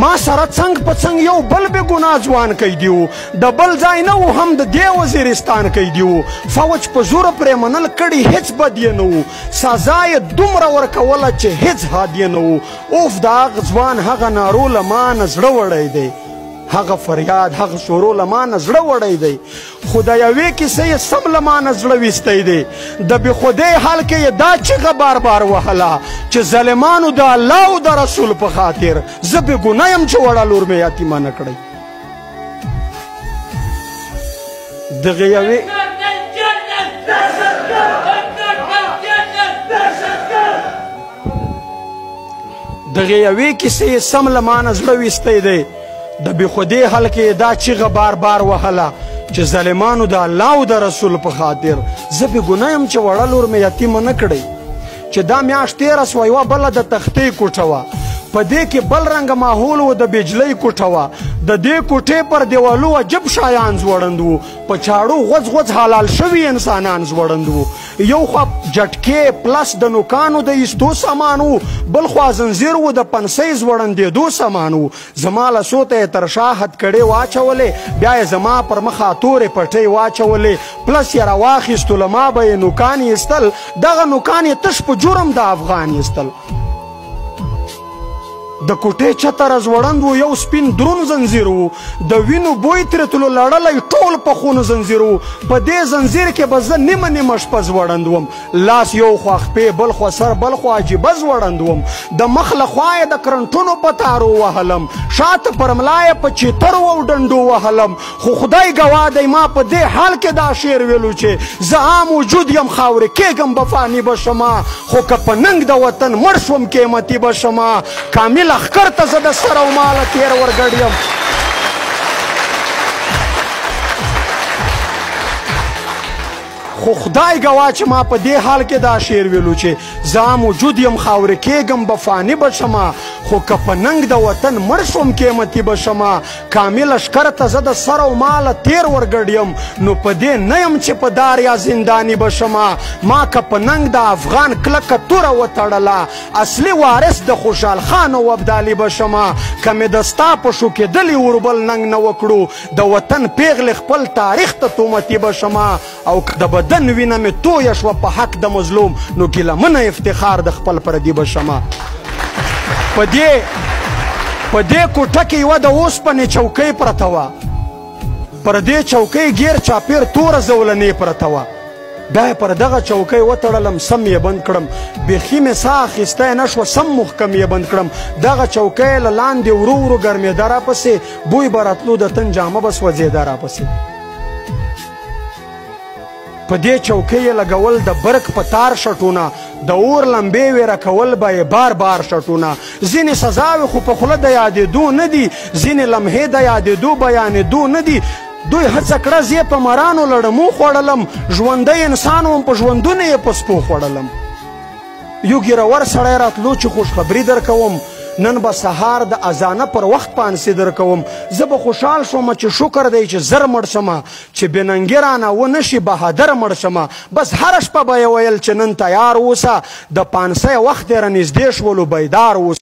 ما سره څنګ په څنګ یو بل بې ګناه ځوان قیدي و د بل ځای نه و هم د دې وزیرستان قیدي و فوج په زوره پرې منل کړي هېڅ بد یې نه و سزا یې دومره ورکوله چې هېڅ حد یې نه و اوف د هغه ځوان هغه نارو له ما نه زړه وړی دی هغه فریاد هغه شروع له ما نه زړه وړی دی خو د یوې کیسې یې سم له ما نه زړه ویستی دی د بېخودۍ حال کې یې دا چیغه بار بار وهله چې ظالمانو د الله او د رسول په خاطر زه بې ګناه یم چې وړه لور مې یتیمه نه کړئ دغه یوې کیسې یې سم له ما نه زړه ویستی دی د بېخودۍ حل کې دا چیغه بار بار وهله چې ظالمانو د الله او د رسول په خاطر زه بې ګناه یم چې وړه لور مې یتیمه نه کړئ چې دا میاشت تېره سوه یوه بله د تختې کوټه وه په دې کې بل رنګه ماحول و د بجلۍ کوټه وه د دې کوټې پر دیوالو عجب شیان ځوړند وو په چاړو غوځ غوځ حلال شوي انسانان ځوړند وو یو خوا جټکې پلس د نوکانو د ایستو سامان وو بل خوا زنځیر و د پنسۍ ځوړندېدو سامان وو زما لسو ته یې تر شا هتکړې واچولې بیا یې زما پر مخه تورې پټۍ واچولې پلس یې راواخیستو له ما به یې نوکان ایستل دغه نوکان یې تش په جرم د افغان ایستل د کوټې چتره ځوړند و یو سپین درون زنځیر و د وینو بوی ترې تلو لړلی ټول په خونو زنځیر و په دې زنځیر کې به زه نیمه نیمه شپه ځوړند وم لاس یو خوا خپې بل خوا سر بل خوا عجیبه ځوړند وم د مخ له خوا یې د کرنټونو په تارو وهلم شاته پر ملا یې په چیترو او ډنډو وهلم خو خدای ګواه دی ما په دې حال کې دا شعر ویلو چې زه عام وجود یم خاورې کېږم به فاني به شمه خو که په ننګ د وطن مړ شوم قیمتي به شمه کامل اخکر ته زه د سر او ماله تېر ورګډ یم خو خدای ګواه چې ما په دې حال کې دا شعر ویلو چې زه عام وجود یم خاورې کېږم به فاني به شمه خو که په ننګ د وطن مړ شوم قیمتي به شمه کامل لشکر ته زه د سر او ماله تېر ورګډ یم نو په دې نه یم چې په دار یا زنداني به شمه ما که په ننګ د افغان کلکه توره وتړله اصلي وارث د خوشحال خان او ابدالي به شمه که مې د ستا په شوکېدلي اوربل ننګ نه وکړو د وطن پیغلې خپل تاریخ ته تومتي به شمه او که د بدن وینه مې تویه شوه په حق د مظلوم نو ګیلمنه افتخار د خپل پردي به شمه په دې کوټه کې یوه د اوسپنې چوکۍ پرته وه پر دې چوکۍ غیر چاپیر توره زولنې پرته وه بیا یې پر دغه چوکۍ وتړلم سم یې بند کړم بیخي مې ساه اخیستی نه شوه سم محکم یې بند کړم دغه چوکۍ له لاندې ورو ورو ګرمېده راپسې بوی به راتلو د تن جامه به سوځېده راپسې په دې چوکۍ یې لګول د برق په تار شټونه د اور لمبې ویره کول به یې بار بار شټونه ځینې سزاوې خو په خوله د یادېدو نه دي ځینې لمحې د یادېدو بیانېدو نه دي دوی هڅه کړه زه په مرانو لړمو خوړلم ژوندی انسان وم په ژوندونه یې په سپو خوړلم یو ګیرور سړی راتلو چې خوشخبري درکوم نن به سهار د اذانه پر وخت پانسي درکوم زه به خوشحال شوم چې شکر دی چې زر مړ شمه چې بېننګي رانه ونه شي بهادره مړ شمه بس هره شپه به یې ویل چې نن تیار اوسه د پانسۍ وخت یې رانږدې شولو بیدار اوسه